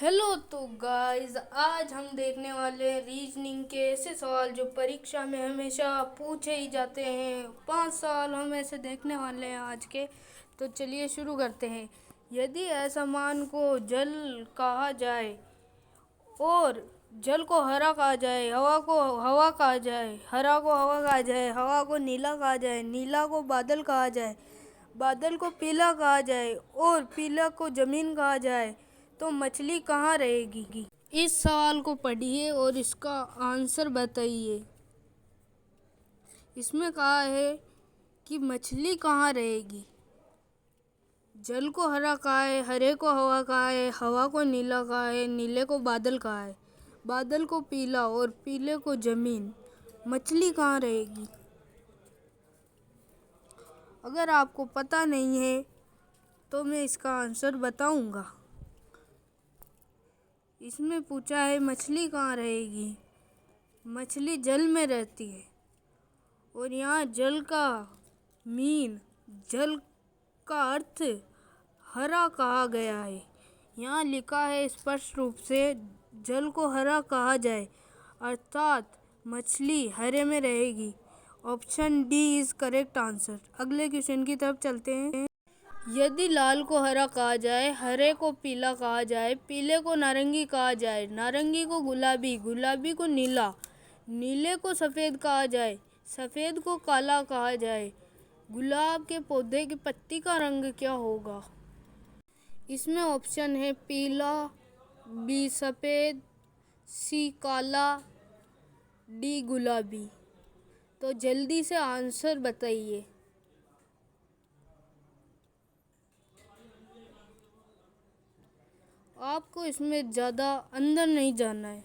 Hello तो guys, आज हम देखने वाले हैं रीजनिंग के ऐसे सवाल जो परीक्षा में हमेशा पूछे ही जाते हैं। 5 सवाल हम ऐसे देखने वाले हैं आज के। तो चलिए शुरू करते हैं। यदि असमान को जल कहा जाए और जल को हरा कहा जाए, हवा को हवा कहा जाए, हरा को हवा कहा जाए, हवा को नीला कहा जाए, नीला को बादल कहा जाए, बादल को पीला कहा जाए और पीला को जमीन कहा जाए, तो मछली कहाँ रहेगी? इस सवाल को पढ़िए और इसका आंसर बताइए। इसमें कहा है कि मछली कहाँ रहेगी। जल को हरा कहा है, हरे को हवा कहा है, हवा को नीला कहा है, नीले को बादल कहा है, बादल को पीला और पीले को जमीन। मछली कहाँ रहेगी? अगर आपको पता नहीं है तो मैं इसका आंसर बताऊंगा। इसमें पूछा है मछली कहाँ रहेगी। मछली जल में रहती है और यहाँ जल का जल का अर्थ हरा कहा गया है। यहाँ लिखा है स्पष्ट रूप से जल को हरा कहा जाए, अर्थात मछली हरे में रहेगी। Option D is correct answer. अगले क्वेश्चन की तरफ चलते हैं। यदि लाल को हरा कहा जाए, हरे को पीला कहा जाए, पीले को नारंगी कहा जाए, नारंगी को गुलाबी, गुलाबी को नीला, नीले को सफ़ेद कहा जाए, सफ़ेद को काला कहा जाए, गुलाब के पौधे की पत्ती का रंग क्या होगा? इसमें ऑप्शन है पीला, बी सफ़ेद, सी काला, डी गुलाबी। तो जल्दी से आंसर बताइए। आपको इसमें ज़्यादा अंदर नहीं जाना है।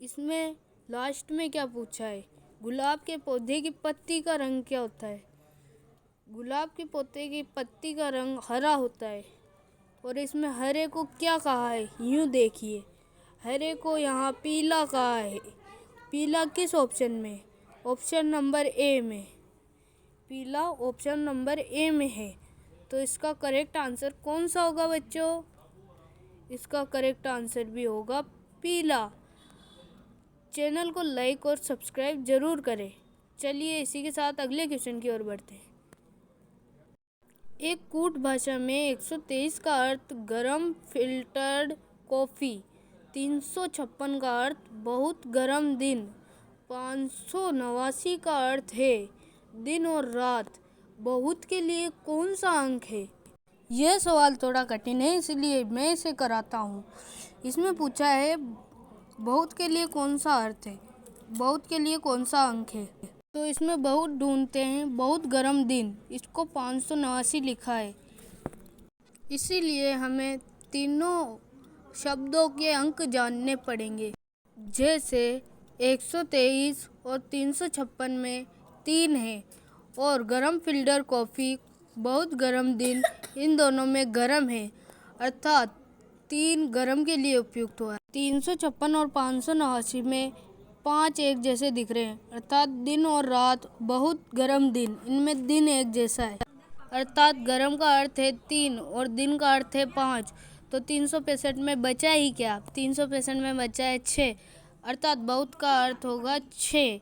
इसमें लास्ट में क्या पूछा है? गुलाब के पौधे की पत्ती का रंग क्या होता है? गुलाब के पौधे की पत्ती का रंग हरा होता है। और इसमें हरे को क्या कहा है? यूँ देखिए, हरे को यहाँ पीला कहा है। पीला किस ऑप्शन में? ऑप्शन नंबर ए में। पीला ऑप्शन नंबर ए में है। तो इसका करेक्ट आंसर कौन सा होगा बच्चों? इसका करेक्ट आंसर भी होगा पीला। चैनल को लाइक और सब्सक्राइब जरूर करें। चलिए इसी के साथ अगले क्वेश्चन की ओर बढ़ते हैं। एक कूट भाषा में 123 का अर्थ गरम फिल्टर्ड कॉफ़ी, 356 का अर्थ बहुत गर्म दिन, 589 का अर्थ है दिन और रात। बहुत के लिए कौन सा अंक है? यह सवाल थोड़ा कठिन है, इसलिए मैं इसे कराता हूँ। इसमें पूछा है बहुत के लिए कौन सा अर्थ है, बहुत के लिए कौन सा अंक है। तो इसमें बहुत ढूंढते हैं। बहुत गर्म दिन, इसको 589 लिखा है, इसीलिए हमें तीनों शब्दों के अंक जानने पड़ेंगे। जैसे 123 और 356 में 3 है और गरम फिल्टर कॉफ़ी बहुत गर्म दिन, इन दोनों में गर्म है, अर्थात 3 गर्म के लिए उपयुक्त हुआ है। 356 और 589 में 5 एक जैसे दिख रहे हैं, अर्थात दिन और रात, बहुत गर्म दिन, इनमें दिन एक जैसा है, अर्थात गर्म का अर्थ है 3 और दिन का अर्थ है 5। तो 365 में बचा ही क्या? 365 में बचा है 6, अर्थात बहुत का अर्थ होगा 6।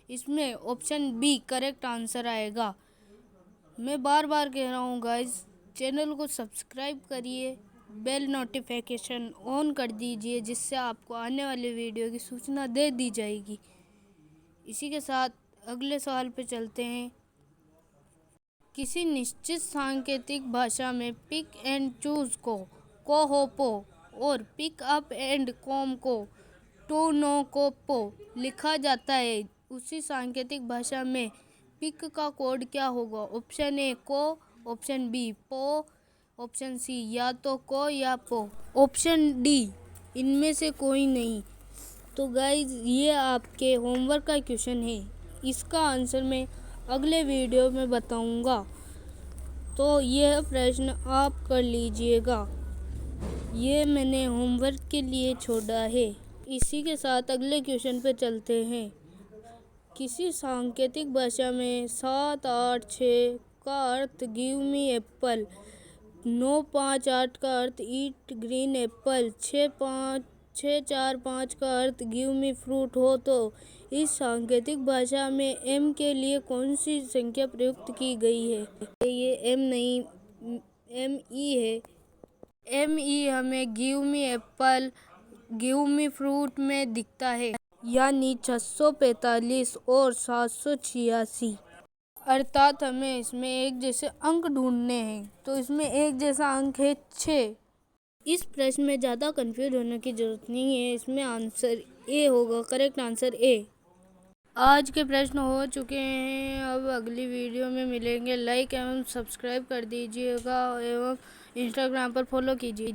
इसमें ऑप्शन बी करेक्ट आंसर आएगा। मैं बार बार कह रहा हूँ गाइज, चैनल को सब्सक्राइब करिए, बेल नोटिफिकेशन ऑन कर दीजिए, जिससे आपको आने वाले वीडियो की सूचना दे दी जाएगी। इसी के साथ अगले सवाल पे चलते हैं। किसी निश्चित सांकेतिक भाषा में पिक एंड चूज को कोहोपो और पिक अप एंड कॉम को टोनोकोपो लिखा जाता है। उसी सांकेतिक भाषा में पिक का कोड क्या होगा? ऑप्शन ए को, ऑप्शन बी पो, ऑप्शन सी या तो को या पो, ऑप्शन डी इनमें से कोई नहीं। तो गाइज ये आपके होमवर्क का क्वेश्चन है, इसका आंसर मैं अगले वीडियो में बताऊंगा, तो यह प्रश्न आप कर लीजिएगा। ये मैंने होमवर्क के लिए छोड़ा है। इसी के साथ अगले क्वेश्चन पे चलते हैं। किसी सांकेतिक भाषा में 7, 8, 6 का अर्थ गिव मी एप्पल, 958 का अर्थ ईट ग्रीन एप्पल, 6465 का अर्थ गिव मी फ्रूट हो तो इस सांकेतिक भाषा में एम के लिए कौन सी संख्या प्रयुक्त की गई है? ये एम नहीं, एम ई है। एम ई हमें give me Apple, give me fruit में दिखता है, यानी 645 और 786, अर्थात हमें इसमें एक जैसे अंक ढूंढने हैं। तो इसमें एक जैसा अंक है 6। इस प्रश्न में ज़्यादा कंफ्यूज होने की जरूरत नहीं है, इसमें आंसर ए होगा, करेक्ट आंसर ए। आज के प्रश्न हो चुके हैं, अब अगली वीडियो में मिलेंगे। लाइक एवं सब्सक्राइब कर दीजिएगा एवं इंस्टाग्राम पर फॉलो कीजिए।